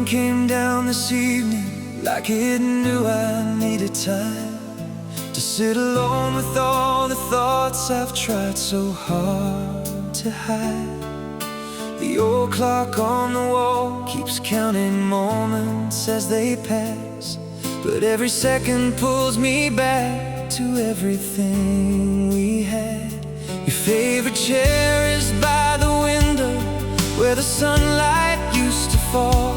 rain came down this evening like it knew I needed time to sit alone with all the thoughts I've tried so hard to hide. The old clock on the wall keeps counting moments as they pass, but every second pulls me back to everything we had. Your favorite chair is by the window where the sunlight used to fall,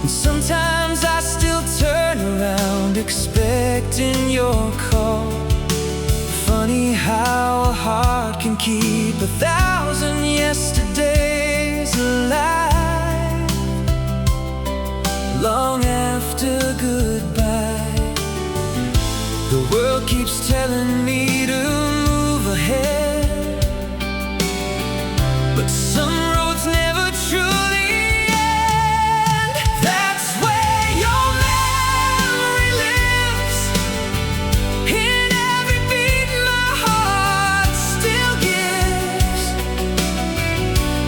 and sometimes I still turn around expecting your call. Funny how a heart can keep 1,000 yesterdays alive long after goodbye. The world keeps telling me to move ahead, but some roads never truly end. That's where your memory lives, in every beat my heart still gives,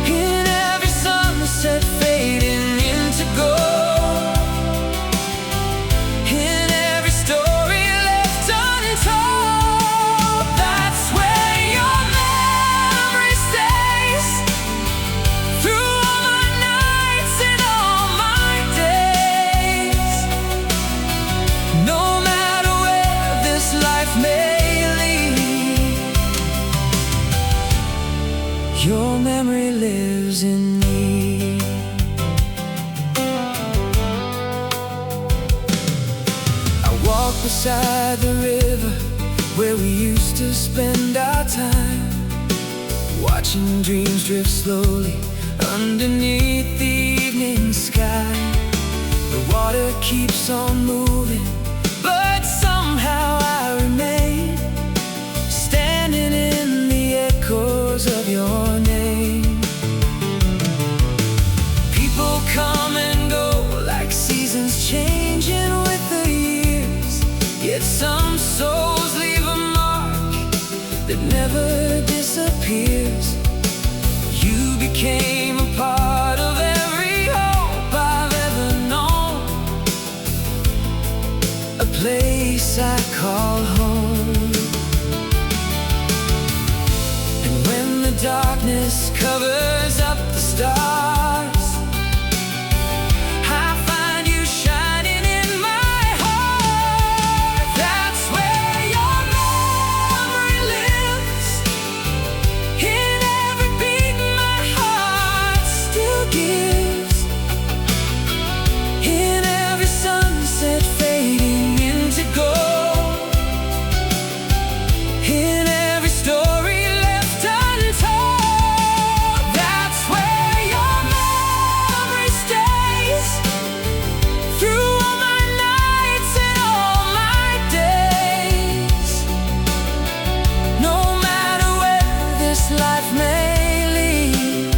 in every sunset fading into gold, in every story left untold. That's where your memory stays, through all my nights and all my days. No matter where this life may lead, your memory lives in me. I walk beside the river where we used to spend our time, watching dreams drift slowly underneath the evening sky. The water keeps on moving, but somehow I remain standing in the echoes of your name. People come and go like seasons changing with the years, yet some souls leave a mark that never disappears. You became a part of every hope I've ever known, a place I call home. And when the darkness covers up the stars, I find you shining in my heart. That's where your memory lives, in every beat my heart still gives, in every sunset fading into gold, in every story left untold. That's where your memory stays, through all my nights and all my days. No matter where this life may lead,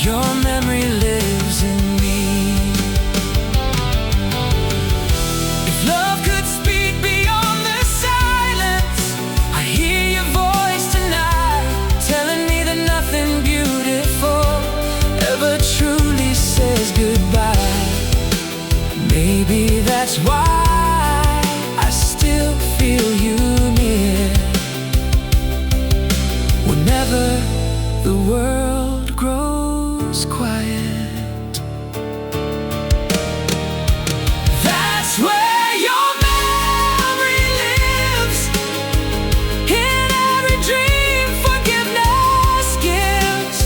your memory lives in me. If love could speak beyond the silence, I hear your voice tonight, telling me that nothing beautiful ever truly says goodbye. Maybe that's why I still feel you near, whenever the world grows quiet. That's where your memory lives, in every dream forgiveness gives,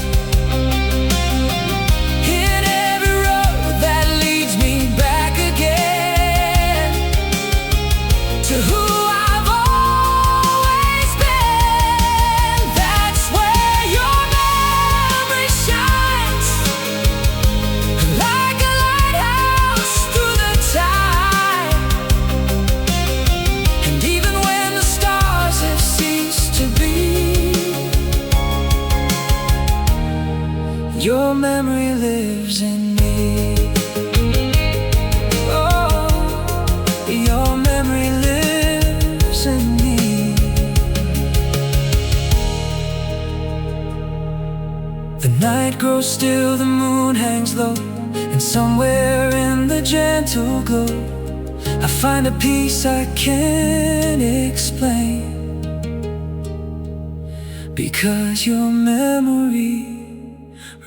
in every road that leads me back again. night grows still, the moon hangs low, and somewhere in the gentle glow I find a peace I can't explain, because your memory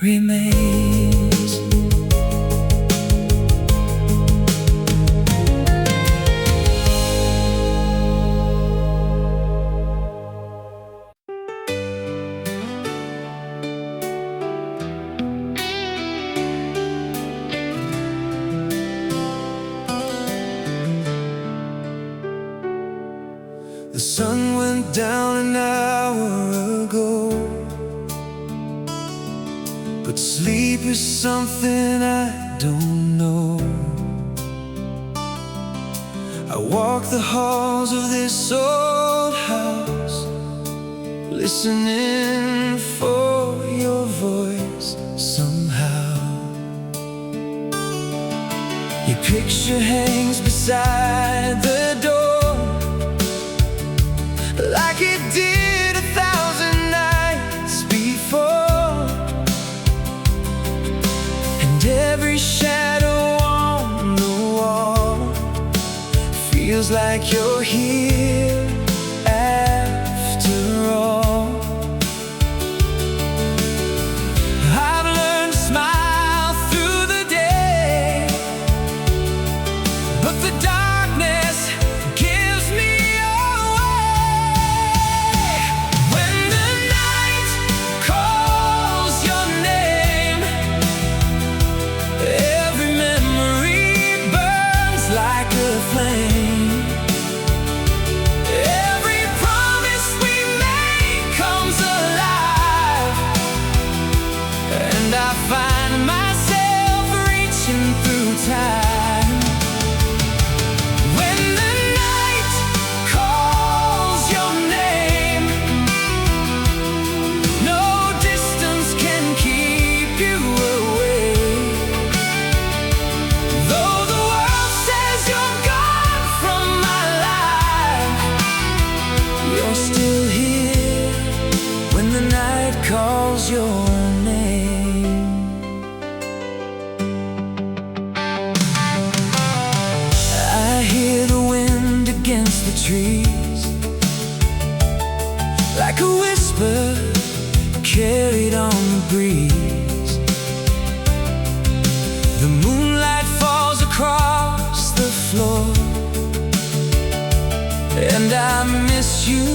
remains. The sun went down an hour ago, but sleep is something I don't know. I walk the halls of this old house, listening for your voice somehow. Your picture hangs beside the door, like it did 1,000 nights before, and every shadow on the wall feels like you're here after all. I've learned to smile through the day, but the darkness gives me away. When the night calls your name, every memory burns like a flame. Every promise we make comes alive, and I find myself reaching through time. When the night calls your name, no distance can keep you away. Though the world says you're gone from my life, you're still here when the night calls your name. I hear the wind against the trees, like a whisper carried on the breeze. The moonlight falls across the floor, and I miss you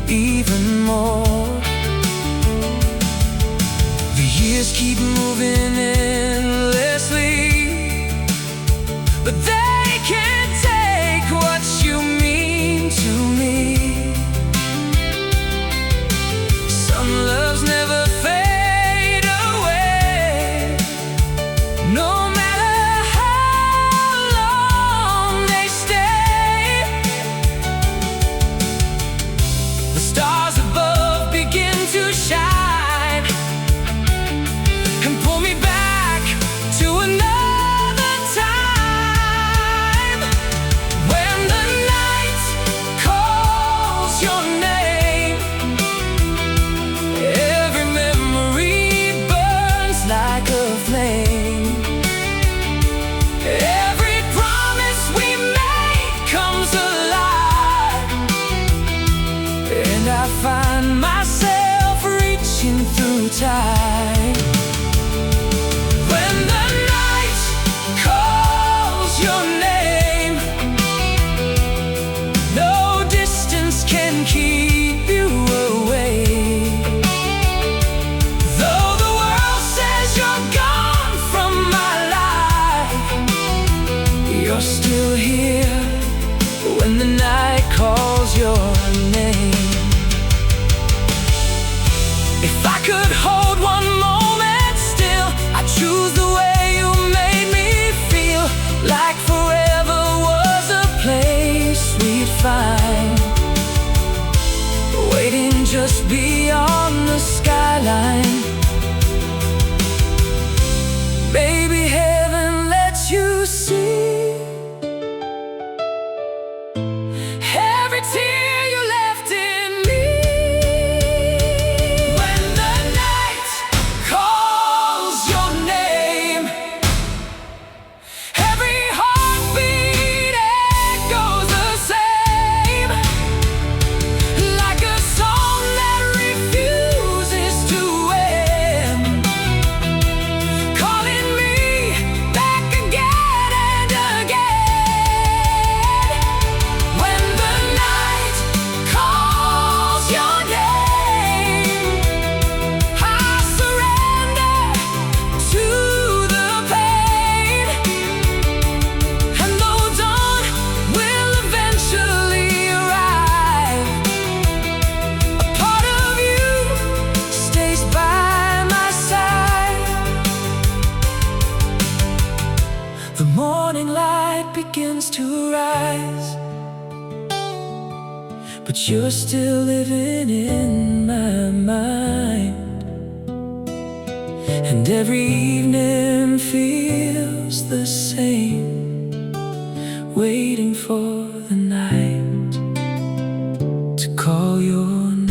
even more. The years keep moving endlessly, but they can't take what you mean to me. Some loves never fade away, no matter how long they stay. The stars above begin to shine and pull me back to another time. When the night calls your name, every memory burns like a flame. Every promise we make comes alive, and I find myself reaching through time. When the night calls your name, no distance can keep you away. Though the world says you're gone from my life, you're still here when the night calls your name. If I could hold one moment still, I'd choose the way you made me feel, like forever was a place we'd find, waiting just beyond the skyline. Baby, heaven lets you see every tear you left in me. When the night The morning light begins to rise, but you're still living in my mind. And every evening feels the same, waiting for the night to call your name.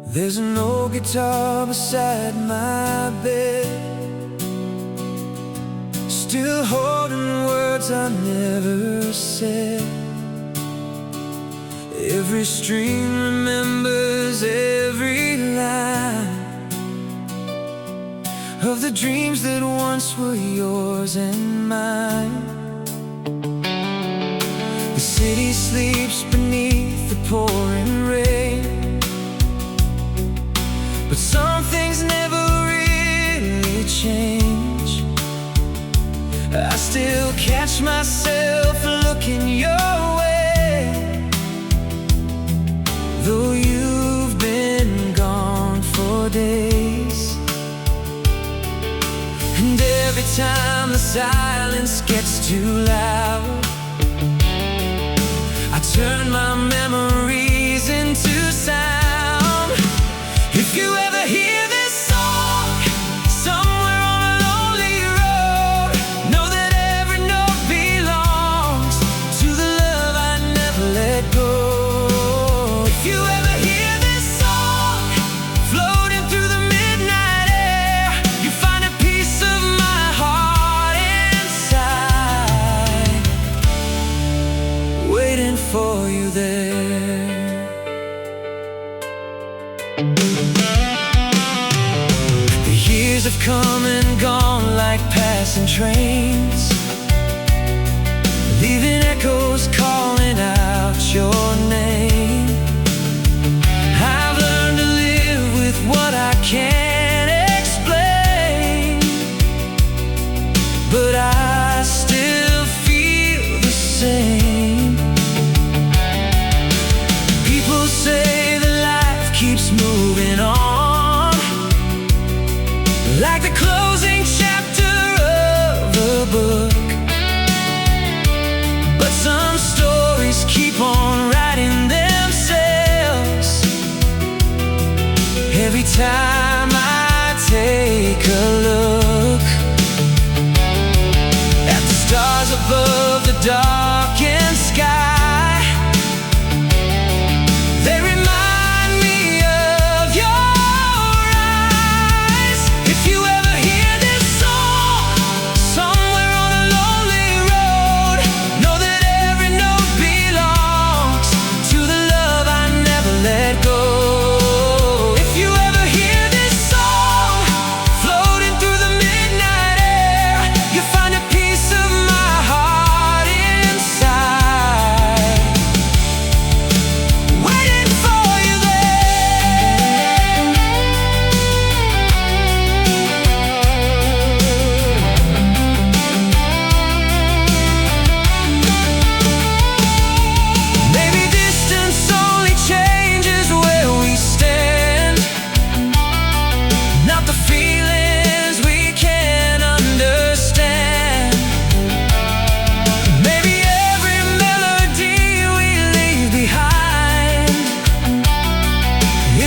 There's an old guitar beside my bed, still holding words I never said. Every string remembers every line of the dreams that once were yours and mine. The city sleeps beneath the pouring rain, but some things never really change. I still catch myself looking your way, though you've been gone for days. And every time the silence gets too loud, I turn my memories into sound. If you ever hear this song somewhere on a lonely road, know that every note belongs to the love I never let go. If you ever hear this song floating through the midnight air, you find a piece of my heart inside, waiting for you there. Have come and gone like passing trains, leaving echoes calling out your name. I've learned to live with what I can't explain, but I still feel the same. People say that life keeps moving on, like the closing chapter of a book, but some stories keep on writing themselves. Every time I take a look at the stars above the darkened sky, they remind me of your eyes. If you ever hear this song somewhere on a lonely road, know that every note belongs to the love I never let go. If you ever hear this song floating through the midnight air, you find a piece of my heart inside, waiting for you there. Maybe distance only changes where we stand, not the feelings we can't understand. Maybe every melody we leave behind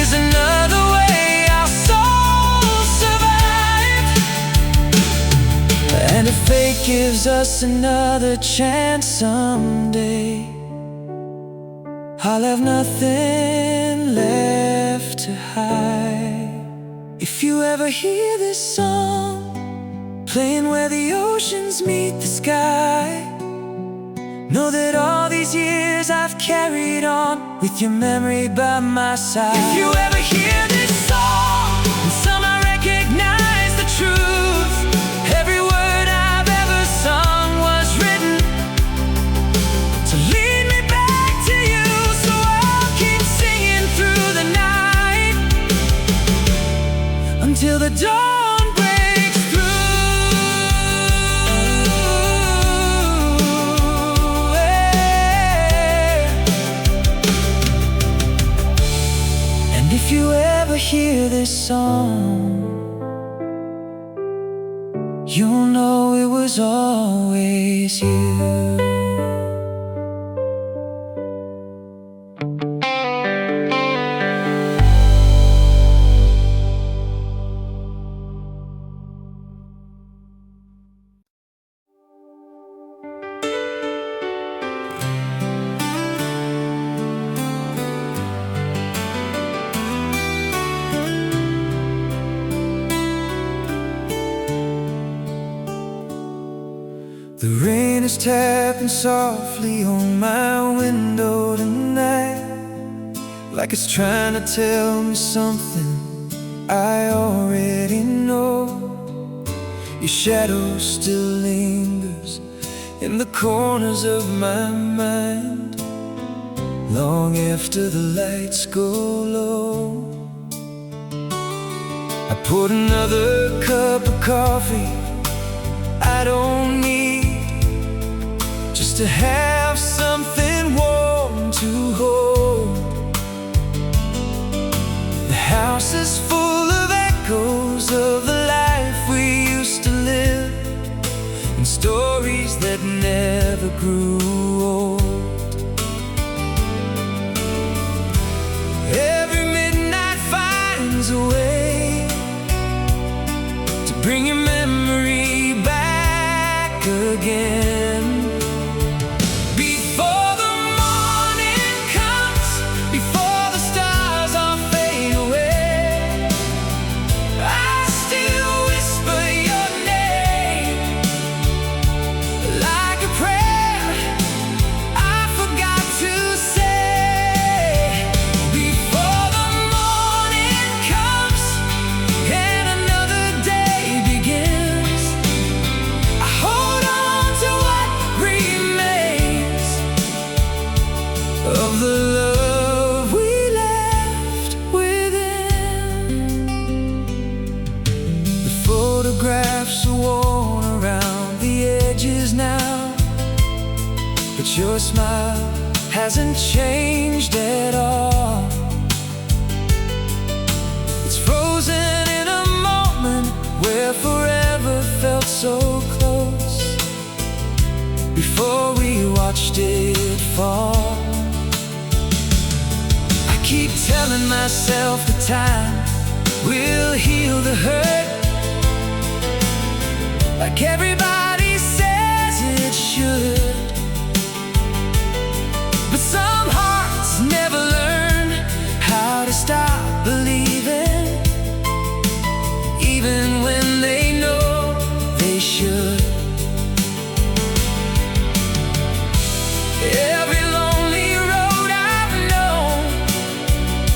is another way our souls survive. And if fate gives us another chance someday, I'll have nothing left to hide. If you ever hear this song playing where the oceans meet the sky, know that all these years I've carried on with your memory by my side. If you ever hear this song and somehow recognize the truth, every word I've ever sung was written to lead me back to you. So I'll keep singing dawn breaks through, and if you ever hear this song, you'll know it was always you. The rain is tapping softly on my window tonight, like it's trying to tell me something I already know. Your shadow still lingers in the corners of my mind, long after the lights go low. I poured another cup of coffee I don't need, just to have something warm to hold. The house is full of echoes of the life we used to live, and stories that never grew old. Every midnight finds a way to bring your memory back again. Before the morning comes, before the stars all fade away, I still whisper your name like a prayer I forgot to say. Before the morning comes and another day begins, I hold on to what remains of the love we left within. The photographs are worn around the edges now, but your smile hasn't changed at all. It's frozen in a moment where forever felt so close, before we watched it fall. I keep telling myself the time will heal the hurt, like everybody says it should. But some hearts never learn how to stop believing, even when they know they should. Every lonely road I've known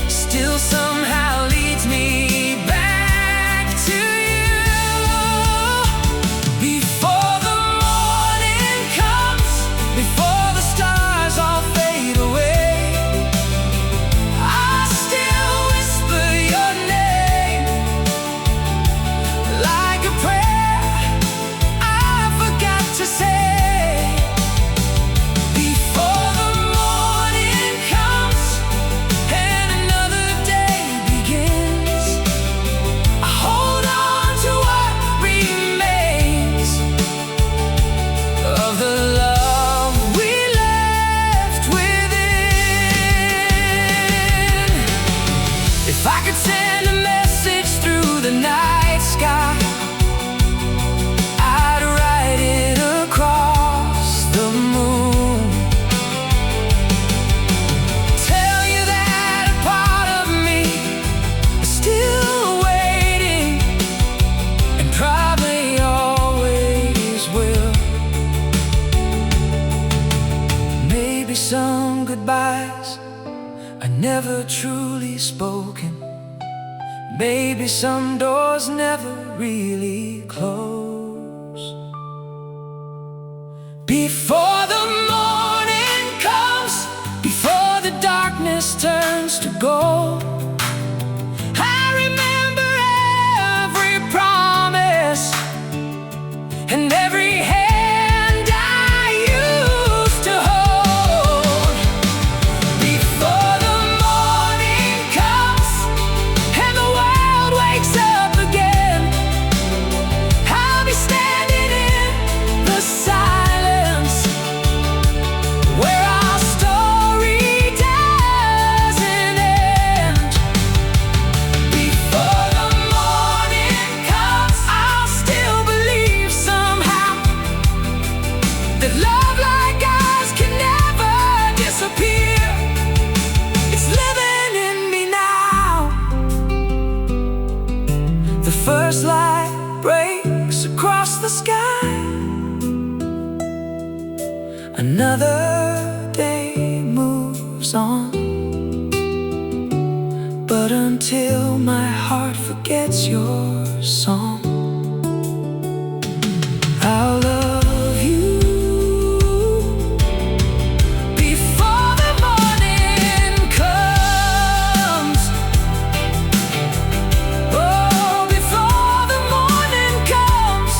still somehow leads me back to you. Before the morning comes, before the stars all fade away, I still whisper your name like a prayer I forgot to say. Before the morning comes and another day begins, I hold on to what remains of the love we left within. If I could send a message through the night sky, I'd write it across the moon. Tell you that a part of me is still waiting, and probably always will. Maybe some goodbyes are never truly spoken. Maybe some doors never really close. Before the morning comes, before the darkness turns to gold, I remember every Another day moves on, but until my heart forgets your song, I'll love you before the morning comes. Oh, before the morning comes.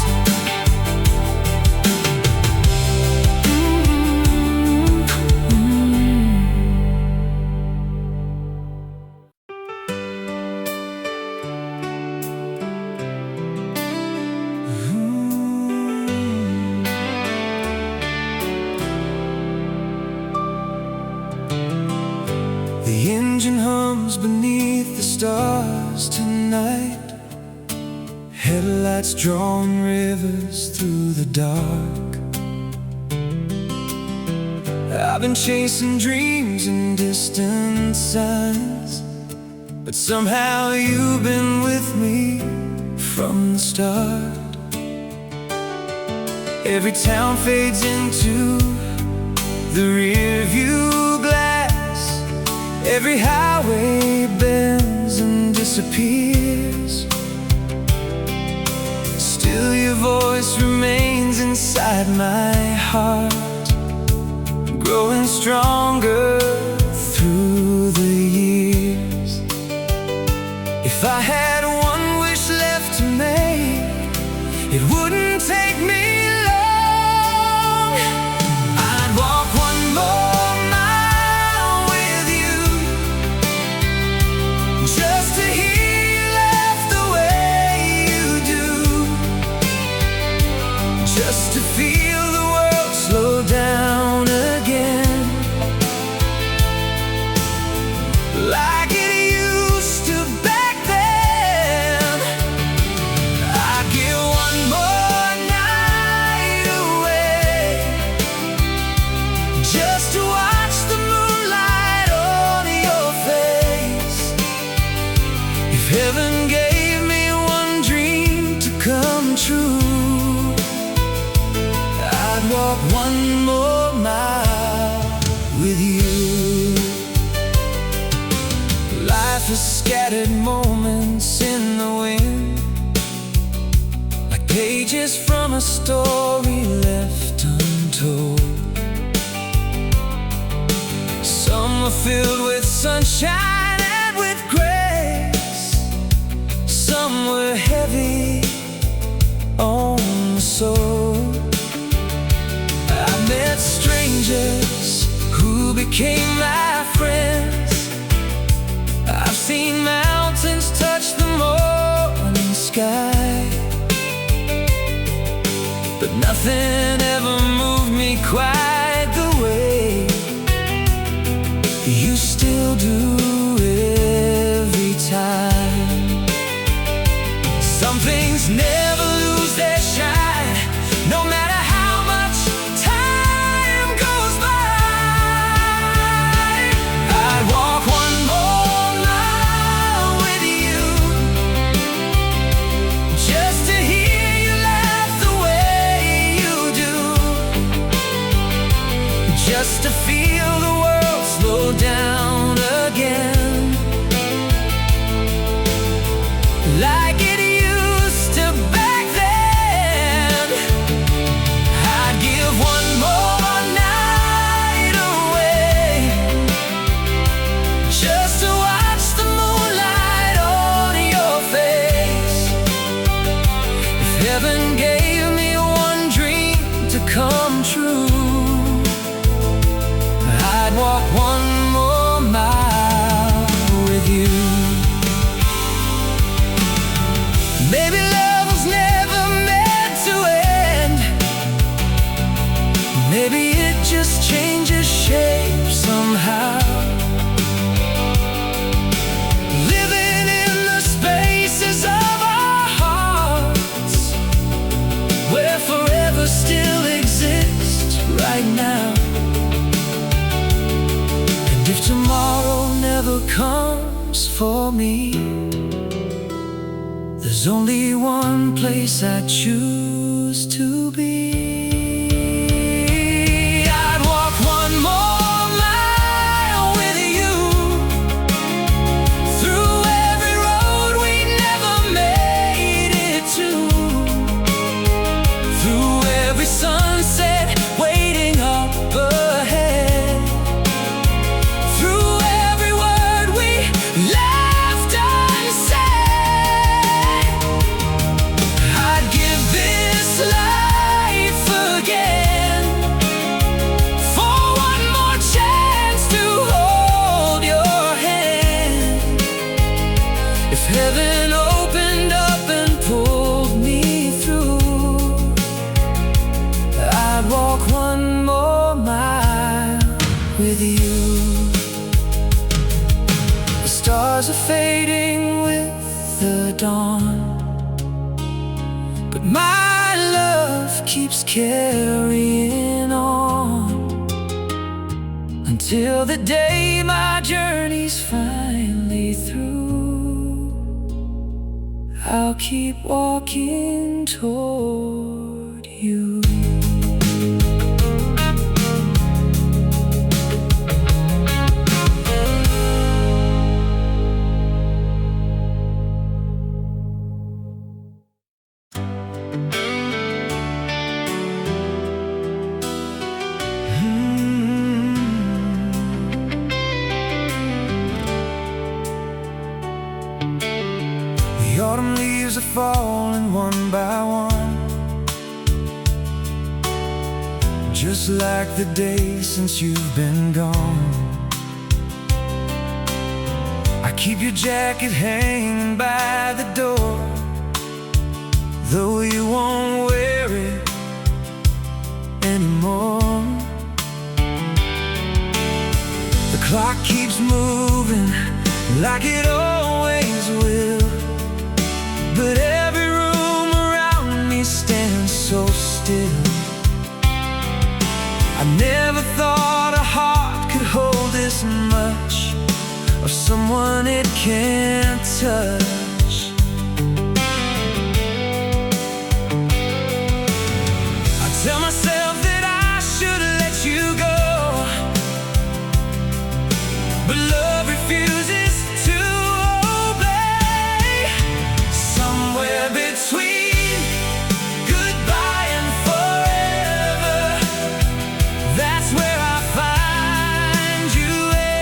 The engine hums beneath the stars tonight, headlights drawing rivers through the dark. I've been chasing dreams and distant signs, but somehow you've been with me from the start. Every town fades into the rearview glass, every highway bends and disappears. Still your voice remains inside my heart, growing stronger through the years. If I had one wish left to make, it wouldn't take me long. I'd walk one more mile with you, just to hear you laugh the way you do, just to feel the world slow down again, like it used to back then. I'd give one more night away, just to watch the moonlight on your face. If heaven gave me one dream to come true, I'd walk one more mile with you. Life is scattered moments in the wind, like pages from a story left untold. Some are filled with sunshine and with grace, some were heavy on the soul. I met strangers who became my friends. I've seen mountains touch the morning sky, but nothing ever moved me quite the way you still do every time. Some things never lose their shine, no matter how much time goes by. I'd walk one more mile with you, just to hear you laugh the way you do, just to feel the world slow down again, like it used to back then. I'd give one more night away, just to watch the moonlight on your face. If heaven gave me one dream to come true, I'd walk one more mile with you. Maybe love was never meant to end, maybe it just changes shape somehow, living in the spaces of our hearts, where forever still exists right now. And if tomorrow never comes for me, there's only one place I choose to be. I'd walk heaven opened up and pulled me through, I'd walk one more mile with you. The stars are fading with the dawn, but my love keeps carrying on until the day my journey's finally through. I'll keep walking toward you. The autumn leaves are falling one by one, just like the days since you've been gone. I keep your jacket hanging by the door, though you won't wear it anymore. The clock keeps moving like it always will, but every room around me stands so still. I never thought a heart could hold this much of someone it can't touch. I tell myself that I should let you go, but love refuses to obey. Somewhere between goodbye and forever, that's where I find you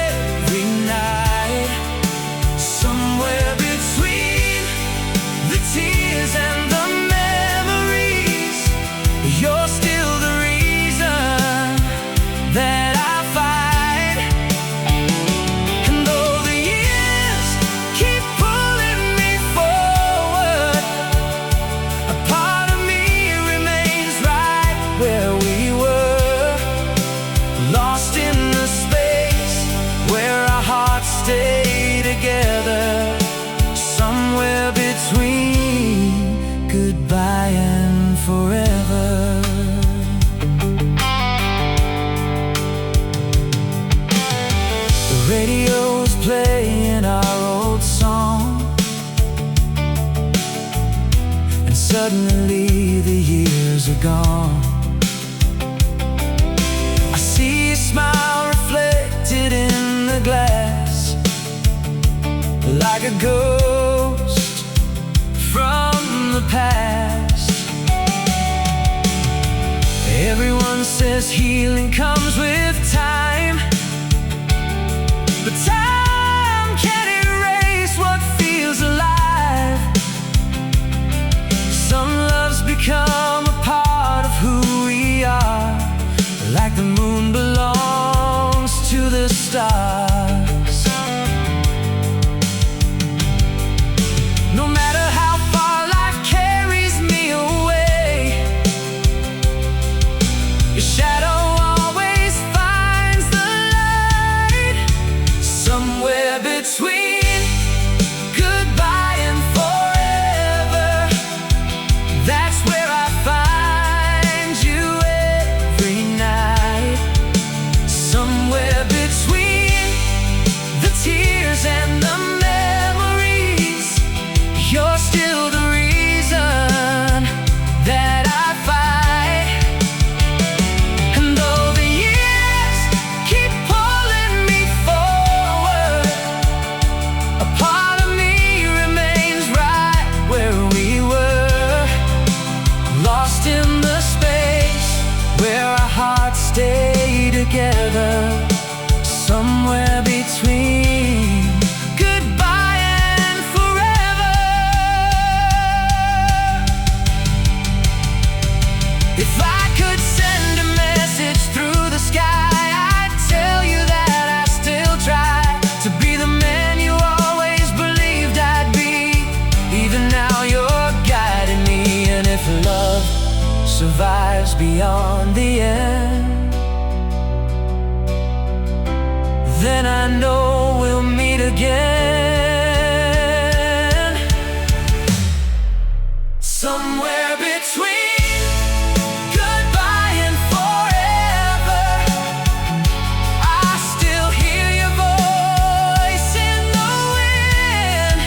every night. Somewhere between the tears and the memories, you're still the reason that I fight. And though the years keep pulling me forward, a part of me remains right where we were, lost in the space where our hearts stay together. Somewhere between goodbye and forever. The radio's playing our old song, and suddenly the years are gone. I see a smile reflected in the glass, like a ghost from the past. Everyone says healing comes with time, but time can't erase what feels alive. Some loves become a part of who we are, like the moon belongs to the stars. No matter how far life carries me away, your shadow always finds the light. Somewhere between goodbye and forever, that's where I find you every night. Somewhere between the tears and the memories, you're still the reason that I fight. And though the years keep pulling me forward, survives beyond the end, then I know we'll meet again. Somewhere between goodbye and forever, I still hear your voice in the wind.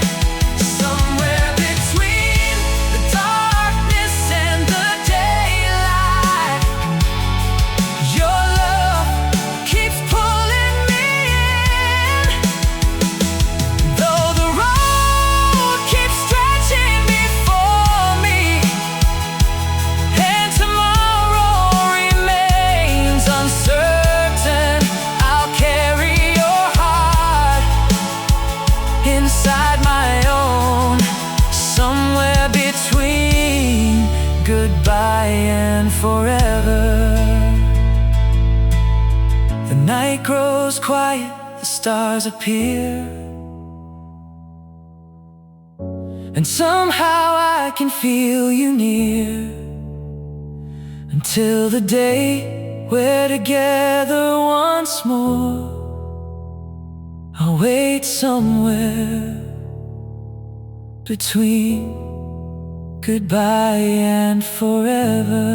Somewhere between the darkness and the daylight, your love keeps pulling me in. Though the road keeps stretching before me, and tomorrow remains uncertain, I'll carry your heart inside my own. Somewhere between goodbye and forever. The night grows quiet, the stars appear, and somehow I can feel you near, until the day we're together once more. I'll wait somewhere between goodbye and forever.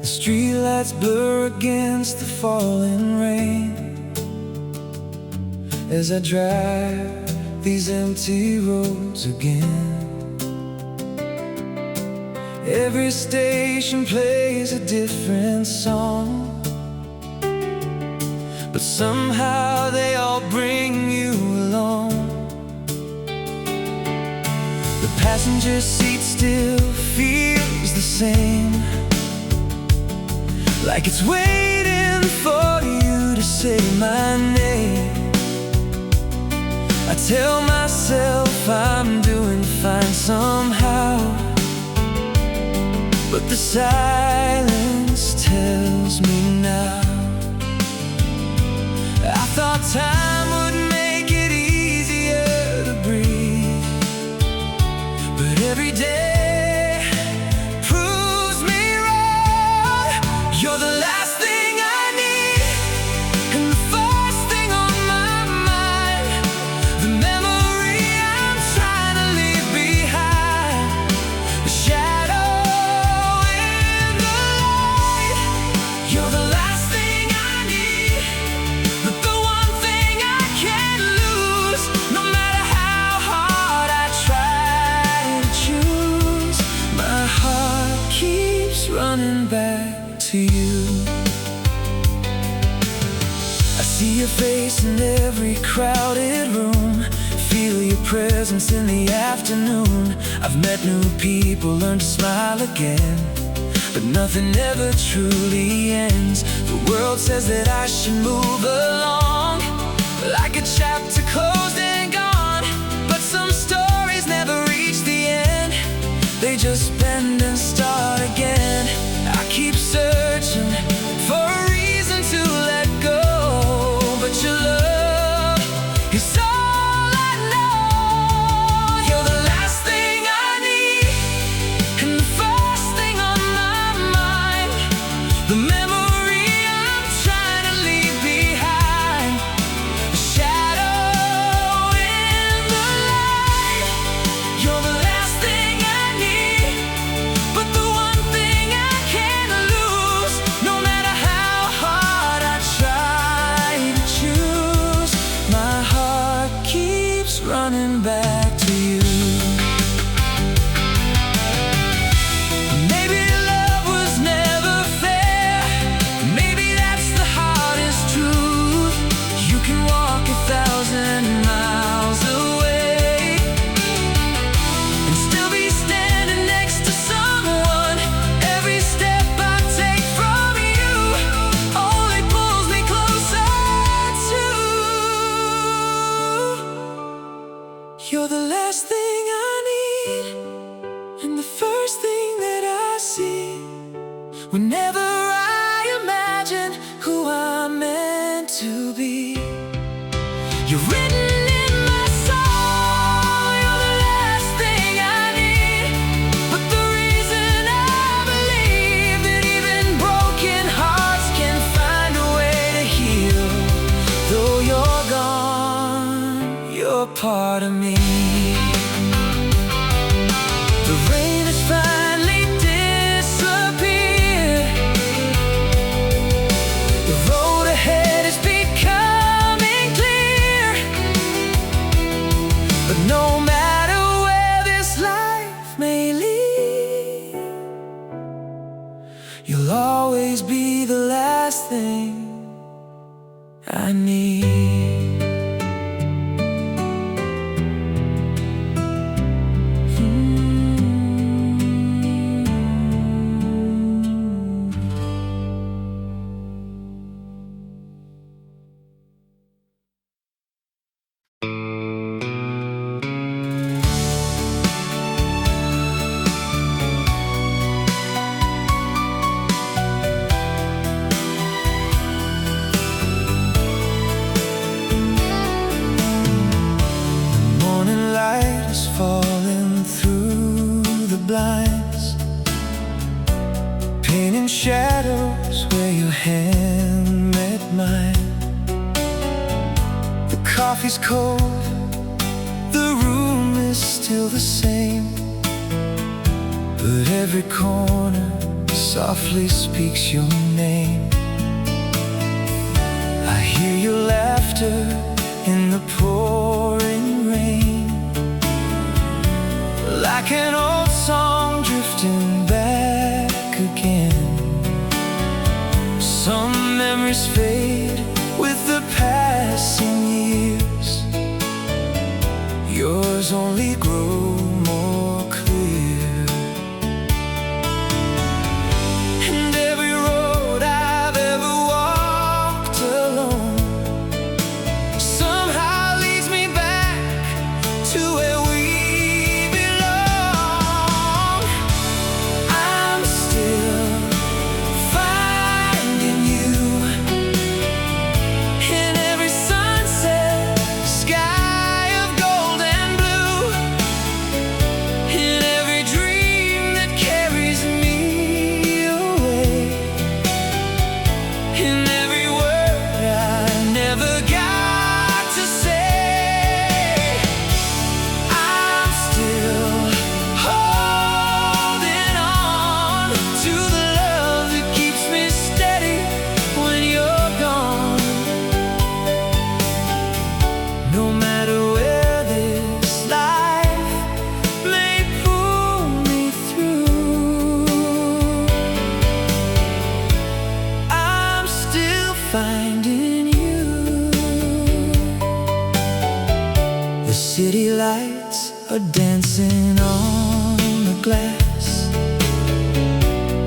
The streetlights blur against the falling rain as I drive these empty roads again. Every station plays a different song, but somehow they all bring you along. The passenger seat still feels the same, like it's waiting for you to say my name. I tell myself I'm doing fine somehow, but the silence tells me now. I thought time would make it easier to breathe, but every day proves me wrong. You're the last thing I need, and the first thing on my mind, the memory I'm trying to leave behind, the shadow in the light. You're the last thing I need, but the one thing I can't lose. No matter how hard I try to choose, my heart keeps running back to you. I see your face in every crowded room, feel your presence in the afternoon. I've met new people, learned to smile again, but nothing ever truly ends. The world says that I should move along, like a chapter closed and gone, but some stories never reach the end. They just bend and start again. I keep searching for a reason to let go, but your love is all I know. You're the last thing I need, and the first thing on my mind, the memory I'm trying to leave behind, the shadow in the light. You're the last thing I need, but the one thing I can't lose. No matter how hard I try to choose, my heart keeps running back to you. Maybe love was never fair, maybe that's the hardest truth. You can walk 1,000 miles away and still be standing next to someone. Every step I take from you only pulls me closer to. You're the last thing I need, and the first thing that I see. Whenever I imagine who I'm meant to be, you're written in my soul. You're the last thing I need. But the reason I believe that even broken hearts can find a way to heal. Though you're gone, you're part of me. The rain has finally disappeared. The road ahead is becoming clear. But no matter where this life may lead, you'll always be the last thing I need. Falling through the blinds, painting shadows where your hand met mine. The coffee's cold, the room is still the same, but every corner softly speaks your name. I hear your laughter in the pouring rain, like an old song drifting back again. Some memories fade with the passing years. Yours only grow more clear. And every road I've ever walked alone somehow leads me back to where we finding you. The city lights are dancing on the glass,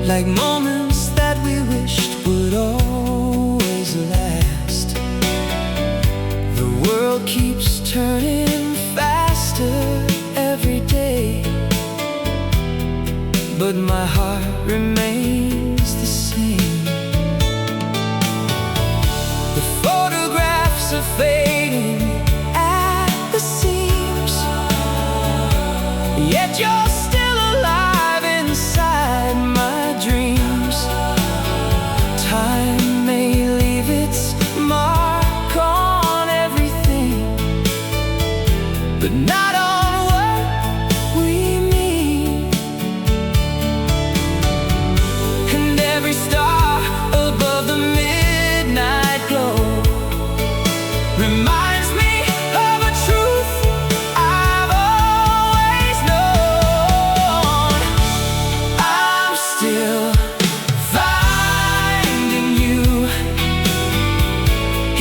like moments that we wished would always last. The world keeps turning faster every day, but my heart remains the same. The photographs are fading at the seams, yet you're still alive inside my dreams. Time may leave its mark on everything, but not on what we mean. And every star above the midnight glow reminds me of a truth I've always known. I'm still finding you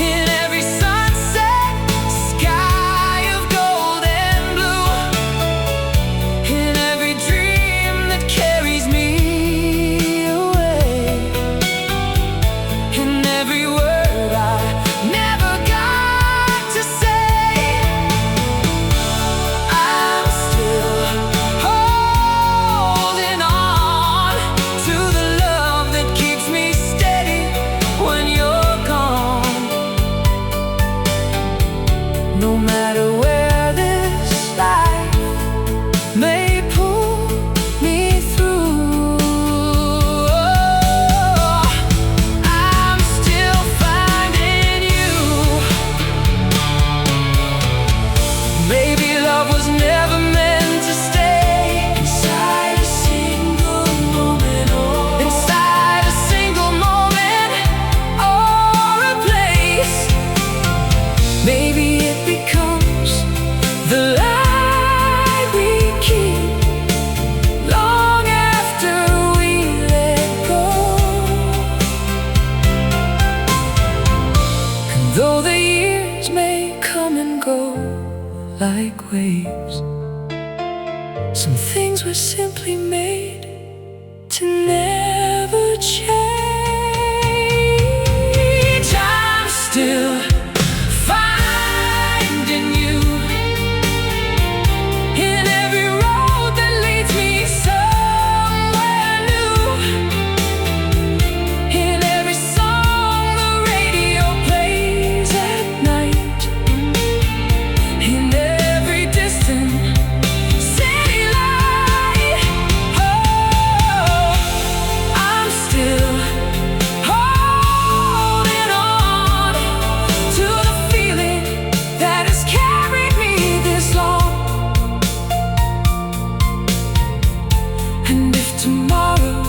in every sunset sky of gold and blue. like waves. Some things were simply made to never change. I'm still finding you in every road that leads me somewhere new, in every song the radio plays at night, in every distant city light. Oh, I'm still holding on to the feeling that has carried me this long. And if tomorrow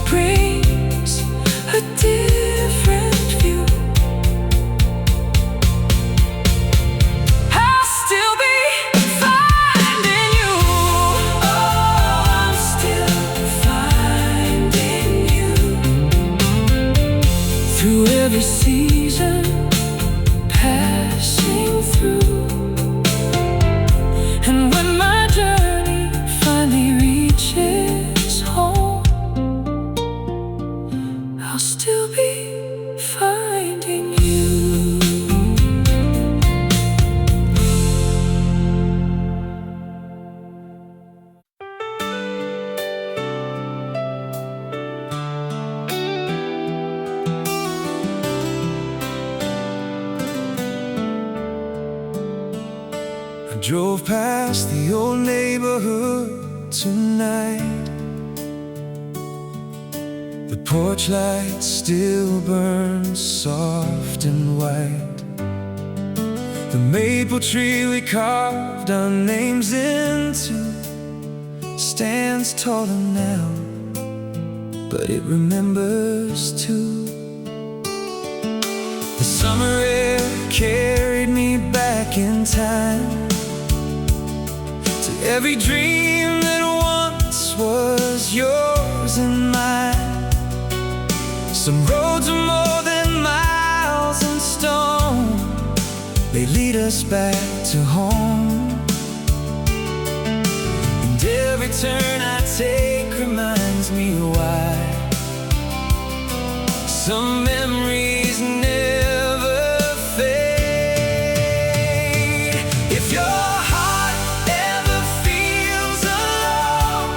brings a different view, I'll still be finding you. Oh, I'm still finding you through every season passing through. And when my journey finally reaches home, I'll still be finding you. I drove past the old neighborhood tonight. The porch light still burns soft and white. The maple tree we carved our names into stands taller now, but it remembers too. The summer air carried me back in time to every dream that once was yours and mine. Some roads are more than miles and stone, they lead us back to home. And every turn I take reminds me why some memories never fade. If your heart ever feels alone,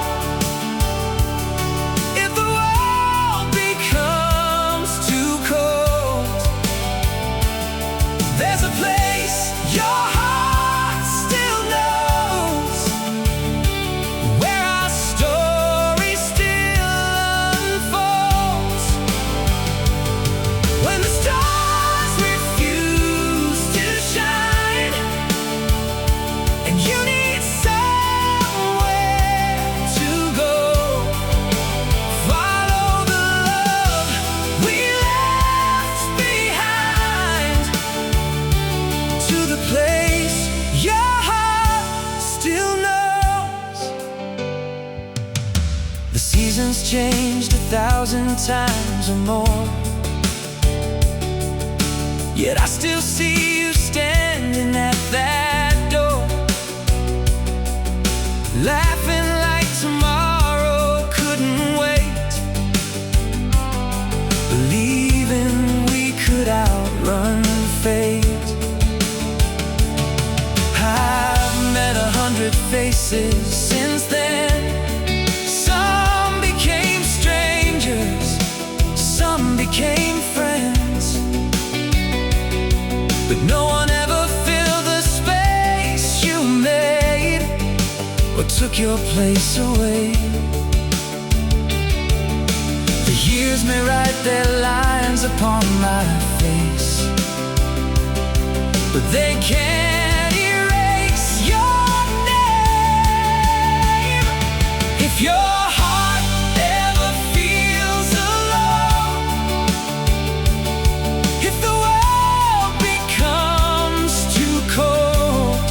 if the world becomes too cold, there's a place your heart still knows, where our story still unfolds. When the stars refuse to shine, and you need somewhere to go, follow the love we left behind, to the place your heart still knows. The seasons changed 1,000 times or more, yet I still see you standing at that door, laughing like tomorrow couldn't wait, believing we could outrun fate. I've met 100 faces since then. Some became strangers, some became friends, but no one ever filled the space you made or took your place away. The years may write their lines upon my face, but they can't erase your name. If your heart ever feels alone, if the world becomes too cold,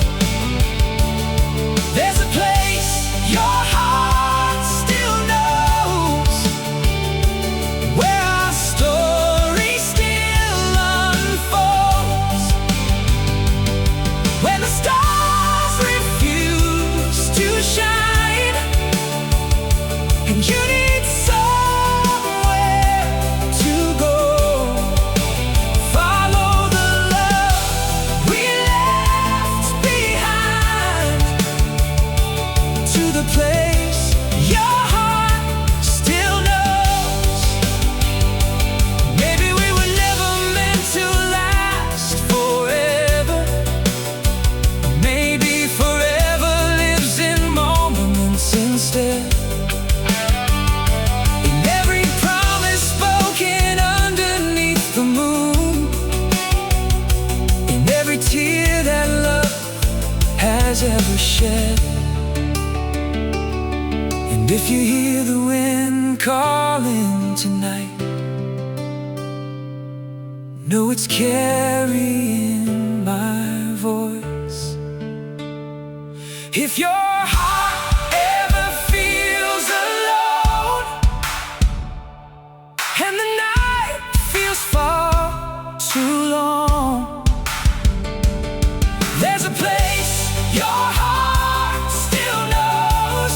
there's a place your heart still knows, where our story still unfolds. has ever shed. And if you hear the wind calling tonight, know it's carrying my voice. If your heart ever feels alone and the night feels far too long, there's a place your heart still knows,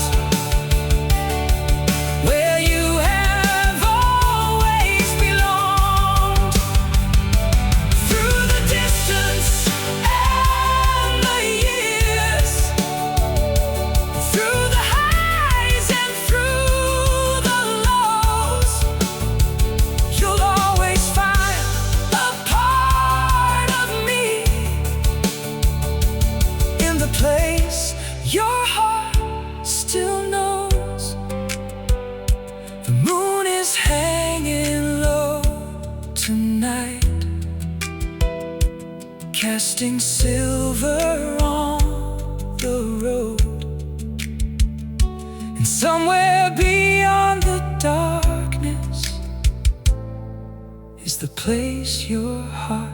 where you have always belonged. Through the distance and the years, through the highs and through the lows, you'll always find a part of me in the place your heart still knows. The moon is hanging low tonight, casting silver on the road. And somewhere beyond the darkness is the place your heart